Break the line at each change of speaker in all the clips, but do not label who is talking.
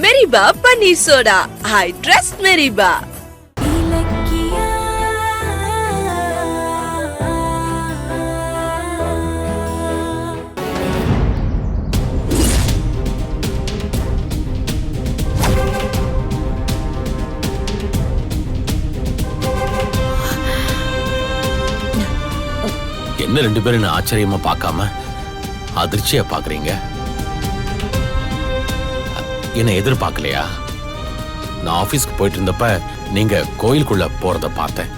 மெரிபா paneer soda. I trust மெரிபா.
என்ன ரெண்டு பேரும் ஆச்சரியமா பார்க்காம அதிர்ச்சியா பாக்குறீங்க? என்ன எதிர்பார்க்கலையா? நான் ஆபீஸ்க்கு போயிட்டு இருந்தப்ப நீங்க கோயிலுக்குள்ள போறத பார்த்தேன்.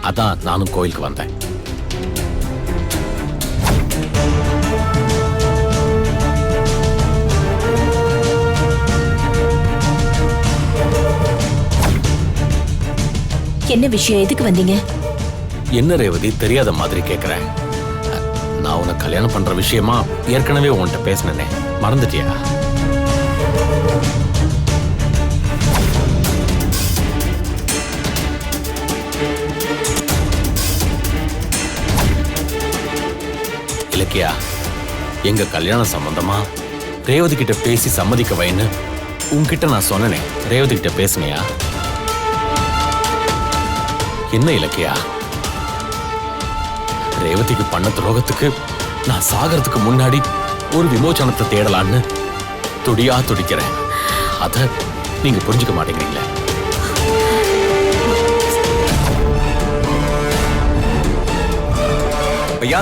அதான் நானும் கோயிலுக்கு வந்தேன்.
என்ன விஷயம்? எதுக்கு வந்தீங்க?
என்ன ரேவதி தெரியாத மாதிரி கேக்குறேன்? நான் உன்னை கல்யாணம் பண்ற விஷயமா ஏற்கனவே உன்கிட்ட பேசினேனே, மறந்துட்டியா? இலக்கியா, எங்க கல்யாணம் சம்பந்தமா ரேவதி கிட்ட பேசி சம்மதிக்க வைன்னு உன்கிட்ட நான் சொன்னனே, ரேவதி கிட்ட பேசுனியா? என்ன இலக்கியா, ரேவதிக்கு பண்ண துரோகத்துக்கு நான் சாகறதுக்கு முன்னாடி ஒரு விமோச்சனத்தை தேடலான்னு துடியா துடிக்கிறேன். அத நீங்க புரிஞ்சுக்க மாட்டேங்கிறீங்களே.
ஐயா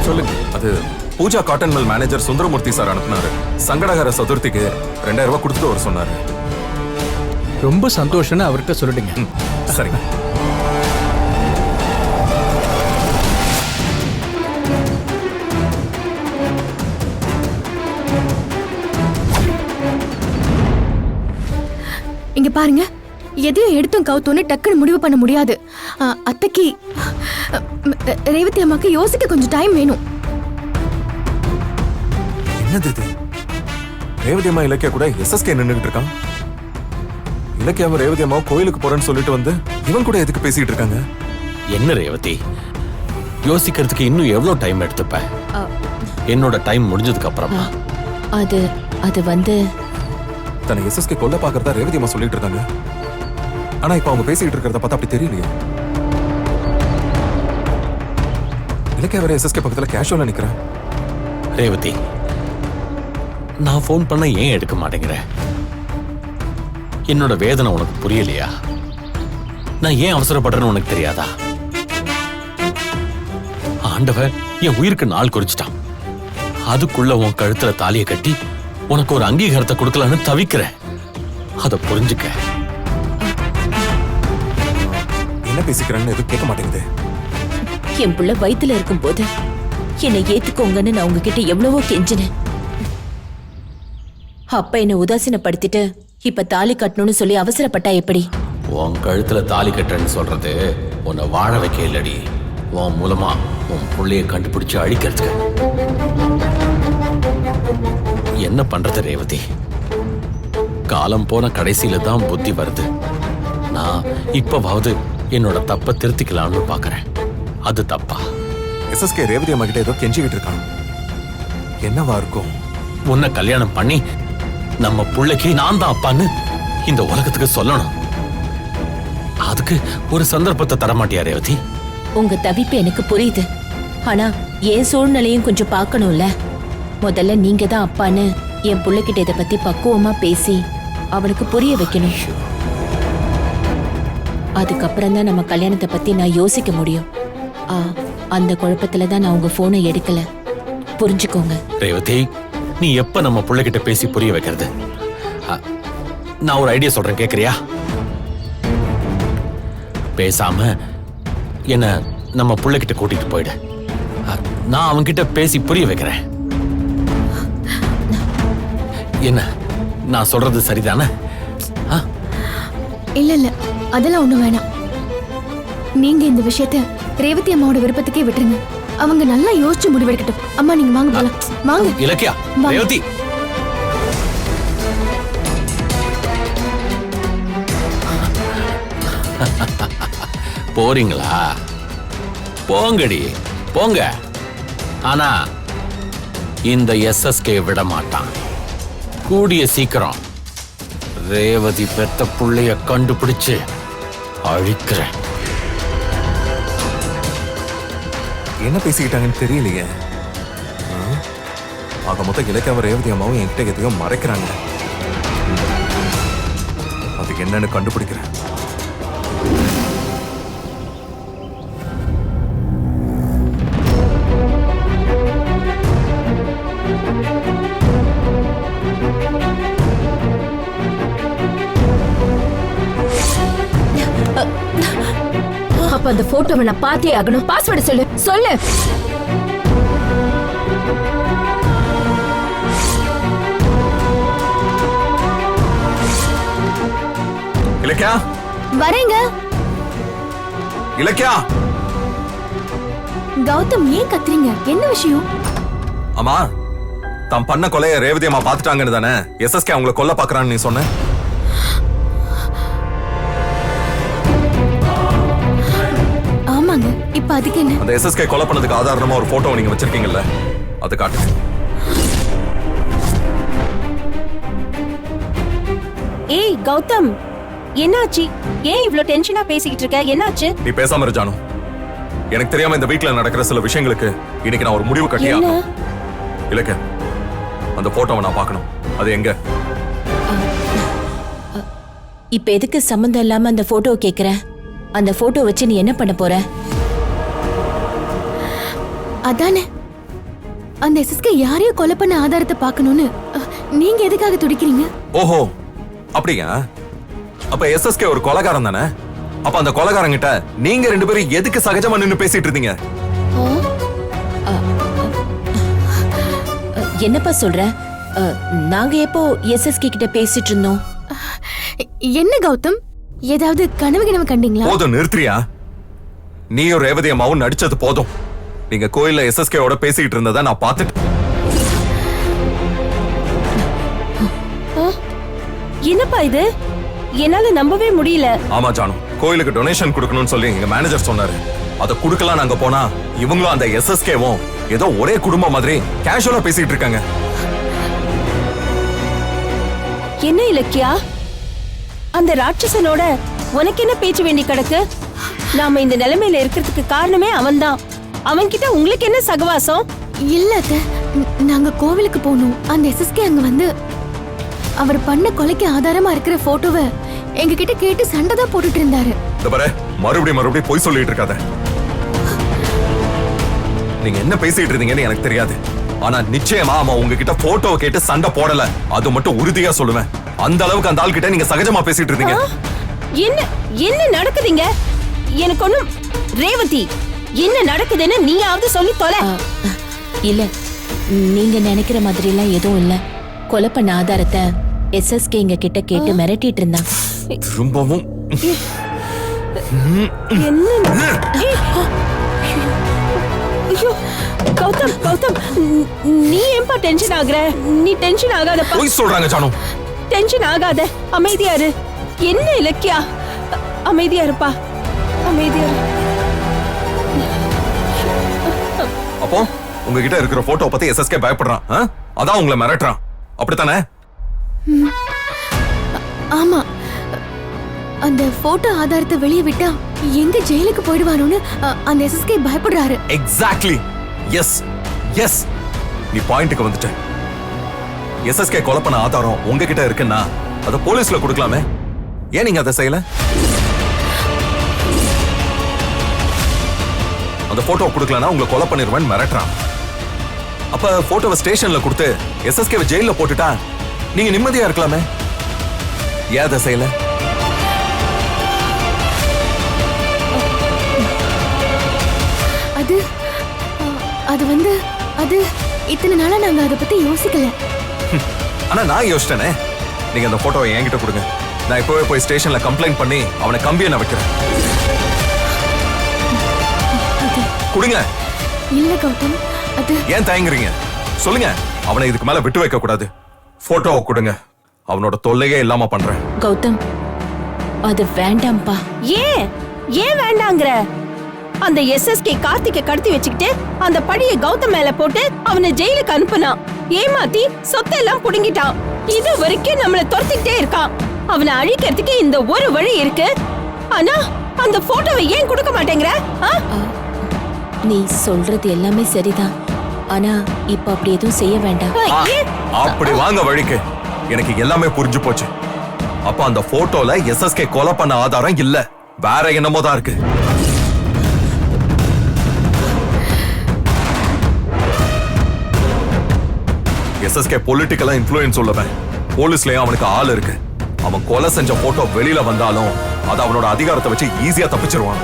சொல்லுங்க. அது Pooja cotton mill manager Sundaramurthy sir அனுப்புனாரு. சங்கடகர சதுர்த்திக்கு 2000 ரூபாய் கொடுத்துட்டு அவர் சொன்னாரு.
ரொம்ப சந்தோஷம்னு அவர்கிட்ட சொல்லிடுங்க.
சரிங்க.
இங்க பாருங்க, எதையும் எடுத்தும் கவுத்தோன்னு டக்குன்னு முடிவு பண்ண முடியாது. அத்தைக்கு ரேவதி அம்மாக்கு யோசிக்க கொஞ்சம் டைம் வேணும்.
என்னது இது? ரேவதி அம்மா இலக்கியா கூட எஸ்எஸ்கே நின்னுகிட்டு இருக்கான். இலக்கியாவும் ரேவதி அம்மாவும் கோயிலுக்கு போறேன்னு சொல்லிட்டு வந்து இவன் கூட எதுக்கு பேசிட்டு இருக்காங்க?
என்ன ரேவதி, யோசிக்கிறதுக்கு இன்னும் எவ்வளவு டைம் எடுத்துப்ப? என்னோட டைம் முடிஞ்சதுக்கு அப்புறமா
அது வந்து
தன்னை எஸ்எஸ்கே கொல்ல பாக்குறதா ரேவதி அம்மா சொல்லிட்டு இருக்காங்க. ஆனா இப்ப அவங்க பேசிட்டு இருக்கிறத பார்த்தா அப்படி தெரியலையே. இலக்கியா வேற எஸ்எஸ்கே பக்கத்துல கேஷுவலா நிக்கிறேன்.
ரேவதி, நான் போன் பண்ண ஏன் எடுக்க மாட்டேங்கிற? என்னோட வேதனை உனக்கு புரியலையா? நான் ஏன் அவசரப்படுறேன்னு உனக்கு தெரியாதா? ஆண்டவன் என் உயிருக்கு நாள் குறிச்சிட்டான். அதுக்குள்ள உன் கழுத்துல தாலியை கட்டி உனக்கு ஒரு அங்கீகாரத்தை கொடுக்கலான்னு தவிக்கிறேன். அத புரிஞ்சுக்க.
என்ன பேசிக்கிறேன்னு எதுவும் கேட்க மாட்டேங்குது.
என் புள்ள வயித்துல இருக்கும் போது என்னை ஏத்துக்கோங்கன்னு நான் உங்ககிட்ட எவ்வளவோ கெஞ்சினேன். அப்ப என்ன உதாசீனப்படுத்திட்டு இப்ப தாலி கட்டணும்னு சொல்லி அவசரப்பட்டா எப்படி?
உன் கழுத்துல தாலி கட்டுறேன்னு சொல்றது உன்னை வாழ வைக்க இல்லடி, உன் மூலமா உன் புள்ளைய கண்டுபிடிச்சு அழிக்கிறதுக்கு. என்ன பண்றது ரேவதி? காலம் போன கடைசியில தான் புத்தி வருது. நான் இப்பவாவது என்னோட தப்ப திருத்திக்கலாம்னு பாக்குறேன். அது தப்பா?
எஸ்எஸ்கே ரேவதி அம்மா கிட்ட ஏதோ கெஞ்சிக்கிட்டு இருக்கான். என்னவா இருக்கும்?
உன்னை கல்யாணம் பண்ணி நம்ம புள்ளைக்கு நான் தான் அப்பான்னு இந்த உலகத்துக்கு சொல்லணும். அதுக்கு ஒரு சந்தர்ப்பத்தை தரமாட்டியா ரேவதி?
உங்க தவிப்பு எனக்கு புரியுது. ஆனா என் சூழ்நிலையும் கொஞ்சம் பார்க்கணும்ல. முதல்ல நீங்க தான் அப்பான்னு என் புள்ளைகிட்ட இதை பத்தி பக்குவமா பேசி அவனுக்கு புரிய வைக்கணும். அதுக்கப்புறம் தான் நம்ம கல்யாணத்தை பத்தி நான் யோசிக்க முடியும். அந்த குழப்பத்துல தான் நான் உங்க போனை எடுக்கல. புரிஞ்சுக்கோங்க
ரேவதி. நீ எப்ப நம்ம புள்ளைகிட்ட பேசி புரிய வைக்கிறது? நான் ஒரு ஐடியா சொல்றேன், கேக்குறியா? பேசாம என்ன நம்ம புள்ளைகிட்ட கூட்டிட்டு போயிடு. நான் அவன்கிட்ட பேசி புரிய வைக்கிறேன். என்ன நான் சொல்றது சரிதானே?
இல்ல அதெல்லாம் ஒண்ணும் வேணாம். நீங்க இந்த விஷயத்த ரேவதி அம்மாவோட விருப்பத்துக்கே விட்டுருங்க. அவங்க நல்லா யோசிச்சு முடிவெடுக்கட்டும். அம்மா நீங்க வாங்க போலாம். வாங்க.
இலக்கியா, ரேவதி. போறீங்களா? போங்கடி, போங்க. ஆனா இந்த எஸ்எஸ்கே விட மாட்டான். கூடிய சீக்கிரம் ரேவதி பெத்த புள்ளைய கண்டுபிடிச்சு அழிக்கிறேன்.
என்ன பேசிக்கிட்டாங்கன்னு தெரியலையே. ஆக மொத்தம் இலக்கியாவும் ரேவதி அம்மாவும் என்கிட்ட எதையோ மறைக்கிறாங்க. அதுக்கு என்னன்னு கண்டுபிடிக்கிறேன்.
அப்ப அந்த போட்டோவை நான் பார்த்தே ஆகணும். பாஸ்வேர்டு சொல்லு சொல்லு.
இலக்கியா,
வரேங்க.
இலக்கியா.
கௌதம் ஏன் கத்துறீங்க? என்ன விஷயம்?
அம்மா, தான் பண்ண கொலைய ரேவதி அம்மா பாத்துட்டாங்கன்னு தானே எஸ்எஸ்கே அவங்கள கொல்ல பாக்குறான்னு நீ சொன்ன?
ஆமாங்க. இப்ப அதுக்கு என்ன?
அந்த எஸ்எஸ்கே கொலை பண்ணதுக்கு ஆதாரமா ஒரு போட்டோ நீங்க வச்சிருக்கீங்கல்ல, அது காட்டுங்க.
ஏய் கௌதம், என்னாச்சு? ஏன் இவ்ளோ டென்ஷனா பேசிக்கிட்டு இருக்க? என்னாச்சு?
நீ பேசாம இரு ஜானு. எனக்கு தெரியாம இந்த வீட்ல நடக்கிற சில விஷயங்களுக்கு இன்னைக்கு நான் ஒரு முடிவு கட்டியாகணும். இலக்கியா, அந்த போட்டோவை நான் பார்க்கணும். அது எங்க?
இப்ப எதுக்கு சம்பந்தம் இல்லாம அந்த போட்டோவை கேக்குற? அந்த போட்டோ வச்சு நீ என்ன பண்ண போற?
அதானே, அந்த எஸ்எஸ்கே யாரையோ கொலை பண்ண ஆதாரத்தை பார்க்கணும்னு நீங்க எதுக்காக துடிக்கிறீங்க?
ஓஹோ, அப்படியா? அப்ப எஸ்எஸ்கே ஒரு கொலைகாரன் தானே? அப்ப அந்த கொலைகாரன் கிட்ட நீங்க ரெண்டு பேரும் எதுக்கு சகஜமா நின்னு பேசிட்டு இருந்தீங்க?
என்னப்பா சொல்ற? நாங்க எப்போ எஸ்எஸ்கே கிட்ட பேசிட்டு இருந்தோம்?
என்ன கௌதம், ஏதாவது கனவு கண்டீங்களா?
போதும், நிறுத்துறியா? நீயும் ரேவதி அம்மாவும் நடிச்சது போதும். நீங்க கோயில்ல எஸ்எஸ்கேவோட பேசிட்டு இருந்ததை நான் பார்த்துட்டு.
என்னப்பா இது? என்னால நம்பவே முடியல.
ஆமா ஜானு, கோயிலுக்கு டொனேஷன் கொடுக்கணும்னு சொல்லி எங்க மேனேஜர் சொன்னாரு. அதை கொடுக்கலாம் நாங்க போனா இவங்களும் அந்த எஸ்எஸ்கேவும் ஏதோ ஒரே குடும்பம் மாதிரி கேஷுவலா பேசிட்டு இருக்காங்க.
என்ன இலக்கியா, அந்த ராட்சசனோட உனக்கு என்ன பேச்சு வேண்டி கிடக்கு? நாம இந்த நிலைமையில இருக்கிறதுக்கு காரணமே அவன்தான். அவன்கிட்ட உங்களுக்கு என்ன சகவாசம்?
இல்ல அத்தை, நாங்க கோவிலுக்கு போனோம். அந்த எஸ்எஸ்கே அங்க வந்து அவர் பண்ண கொலைக்கு ஆதாரமா இருக்கிற போட்டோவை எங்க கிட்ட கேட்டு சண்டை தான் போட்டுட்டு இருந்தாரு.
மறுபடியும் போய் சொல்லிட்டு இருக்காத. நீங்க என்ன பேசிட்டு இருந்தீங்கன்னு எனக்கு தெரியாது. ஆனா நிச்சயமா அவன் உங்ககிட்ட போட்டோவை கேட்டு சண்டை போடல. அது மட்டும் உறுதியா சொல்லுவேன். அந்த அளவுக்கு அந்த ஆள் கிட்ட நீங்க சகஜமா பேசிட்டு இருந்தீங்க.
என்ன என்ன நடக்குதுங்க? எனக்கு ஒண்ணும். ரேவதி, என்ன நடக்குதுன்னு நீயாவது சொல்லி தொலை. இல்ல, நீங்க நினைக்கிற மாதிரி எல்லாம் எதுவும் இல்ல. கொலை பண்ண ஆதாரத்தை எஸ்எஸ்கே எங்க கிட்ட கேட்டு மிரட்டிட்டு இருந்தான்.
திரும்பவும்
என்ன? ஐயோ கௌதம், கௌதம், நீ ஏன்பா டென்ஷன் ஆகுற? நீ டென்ஷன் ஆகாதப்பா.
போய் சொல்றாங்க ஜானு.
டென்ஷன் ஆகாத, அமைதியா இரு. என்ன இலக்கியா, அமைதியா இருப்பா, அமைதியா இரு.
அப்போ உங்ககிட்ட இருக்கிற போட்டோ பத்தி எஸ்எஸ்கே பயப்படுறான். அதான் உங்களை மிரட்டுறான், அப்படித்தானே?
ஆமா, அந்த போட்டோ ஆதாரத்தை வெளியே விட்டா எங்க ஜெயிலுக்கு போயிடுவானோன்னு அந்த எஸ்எஸ்கே பயப்படுறாரு.
எக்ஸாக்ட்லி. எஸ் எஸ், நீ பாயிண்ட்க்கு வந்துட்ட. எஸ்எஸ்கே கொலை பண்ண ஆதாரம் உங்ககிட்ட இருக்குன்னா அதை போலீஸ்ல கொடுக்கலாமே. ஏன் நீங்க அதை செய்யல? அந்த போட்டோ கொடுக்கலனா உங்களை கொலை பண்ணிடுவேன் மிரட்டுறான். அப்ப போட்டோவை ஸ்டேஷன்ல கொடுத்து எஸ்எஸ்கே ஜெயில போட்டுட்டா நீங்க நிம்மதியா இருக்கலாமே. ஏன் அதை செய்யல?
அது அது வந்து அது இத்தனை நாளா நாங்க அதை பத்தி யோசிக்கல.
ஆனா நான் யோசிச்சேனே. நீங்க அந்த போட்டோவை என்கிட்ட கொடுங்க. நான் இப்பவே போய் ஸ்டேஷன்ல கம்ப்ளைண்ட் பண்ணி அவனை கம்பியை நான் வைக்கிறேன். கொடுங்க.
இல்ல கௌதம், அது
ஏன் தயங்குறீங்க? சொல்லுங்க. அவனை இதுக்கு மேல விட்டு வைக்க கூடாது. போட்டோவை கொடுங்க. அவனோட தொல்லையே இல்லாம பண்றேன்.
கௌதம், அது வேண்டாம்பா. ஏன் ஏன் வேண்டாங்கற? அந்த எஸ்எஸ்கே கார்த்திகை கடத்தி வச்சுக்கிட்டு அந்த படியை கௌதம் மேல போட்டு அவனை ஜெயிலுக்கு அனுப்புனான். ஏமாத்தி சொத்தெல்லாம் புடுங்கிட்டான். இது வரைக்கும் நம்மள துரத்திக்கிட்டே இருக்கான். அவனை அழிக்கிறதுக்கு இந்த ஒரு வழி இருக்கு. ஆனா அந்த போட்டோவை ஏன் கொடுக்க மாட்டேங்கிற?
நீ சொல்றது எல்லாமே சரிதான். ஆனா இப்ப அப்படி எதுவும் செய்ய வேண்டாம்.
அப்படி வாங்க வழிக்கு. எனக்கு எல்லாமே புரிஞ்சு போச்சு. அப்ப அந்த போட்டோல எஸ்எஸ்கே கொலை பண்ண ஆதாரம் இல்ல, வேற என்னமோ தான் இருக்கு. எஸ்எஸ்கே பொலிட்டிக்கலா இன்ஃப்ளூயன்ஸ் உள்ளவன். போலீஸ்லயும் அவனுக்கு ஆள் இருக்கு. அவன் கொலை செஞ்ச போட்டோ வெளியில வந்தாலும் அது அவனோட அதிகாரத்தை வச்சு ஈஸியா தப்பிச்சிருவான்.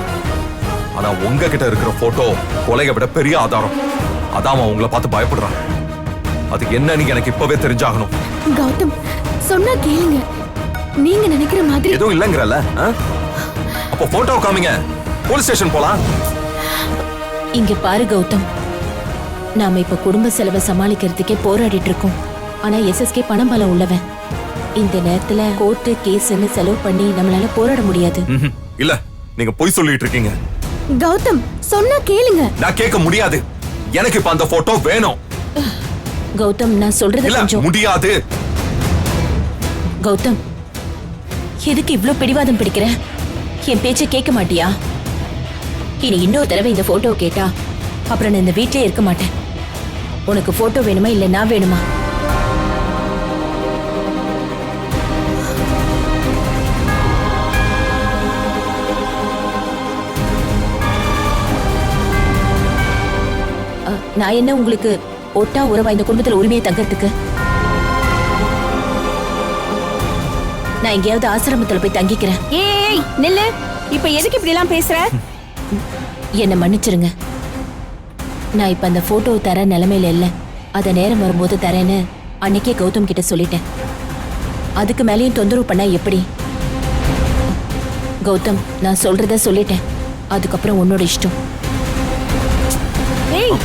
ஆனா உங்ககிட்ட இருக்கிற போட்டோ கொலையை விட பெரிய ஆதாரம். அதான் அவன் உங்களை பார்த்து பயப்படுறான். அது என்னன்னு எனக்கு இப்பவே தெரிஞ்சாகணும்.
கௌதம் சொன்னா கேளுங்க. நீங்க நினைக்கிற மாதிரி
எதுவும் இல்லங்கறல. அப்போ போட்டோ காமிங்க, போலீஸ் ஸ்டேஷன் போலாம்.
இங்க பாரு கௌதம், நாம இப்ப குடும்ப செலவை சமாளிக்கிறதுக்கே போராடிட்டு இருக்கோம். ஆனா எஸ்எஸ்கே பணம் பலம் உள்ளவன். இந்த நேரத்துல கோர்ட்டு கேஸ்ன்னு செலவு பண்ணி நம்மளால போராட முடியாது.
இல்ல, நீங்க பொய் சொல்லிட்டு இருக்கீங்க.
கௌதம் சொன்னா கேளுங்க.
நான் கேட்க முடியாது. எனக்கு இப்ப அந்த போட்டோ வேணும்.
கௌதம் நான் சொல்றது
இல்ல,
கொஞ்சம்
முடியாது.
கௌதம், எதுக்கு இவ்ளோ பிடிவாதம் பிடிக்கிற? என் பேச்சை கேட்க மாட்டியா? இனி இன்னொரு தடவை இந்த போட்டோ கேட்டா அப்புறம் நான் இந்த வீட்லயே இருக்க மாட்டேன். உனக்கு போட்டோ வேணுமா இல்ல நான் வேணுமா? நான் என்ன உங்களுக்கு ஒட்டா உறவா இந்த குடும்பத்துல உரிமையை தங்கறதுக்கு? நான் எங்கேயாவது ஆசிரமத்துல போய் தங்கிக்கிறேன்.
ஏய் நில்லு. இப்ப எதுக்கு இப்படி எல்லாம் பேசுற?
என்ன மன்னிச்சிருங்க. நான் இப்ப அந்த போட்டோ தர நிலைமையில இல்ல. அத நேரம் வரும்போது தரேன்னு அன்னைக்கே கௌதம் கிட்ட சொல்லிட்டேன். அதுக்கு மேலேயும் தொந்தரவு பண்ணா எப்படி? கௌதம், நான் சொல்றத சொல்லிட்டேன். அதுக்கப்புறம் உன்னோட இஷ்டம்.
ஏய்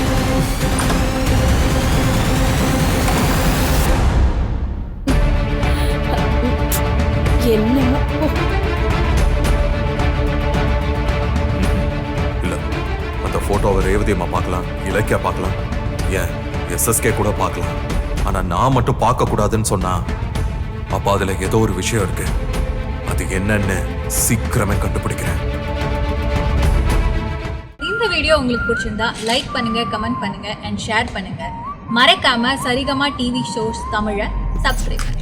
என்னமோ
இல்ல, அந்த போட்டோவை ரேவதி அம்மா பார்க்கலாம், இலக்கியா பார்க்கலாம், ஏன் எஸ்எஸ்கே கூட பார்க்கலாம். ஆனா நான் மட்டும் பார்க்க கூடாதுன்னு சொன்னா அப்ப அதுல ஏதோ ஒரு விஷயம் இருக்கு. அது என்னன்னு சீக்கிரமே கண்டுபிடிக்கிறேன்.
இந்த வீடியோ உங்களுக்கு பிடிச்சிருந்தா லைக் பண்ணுங்க, கமெண்ட் பண்ணுங்க அண்ட் ஷேர் பண்ணுங்க. மறக்காம சரிகமா டிவி ஷோஸ் தமிழை சப்ஸ்கிரைப் பண்ணுங்க.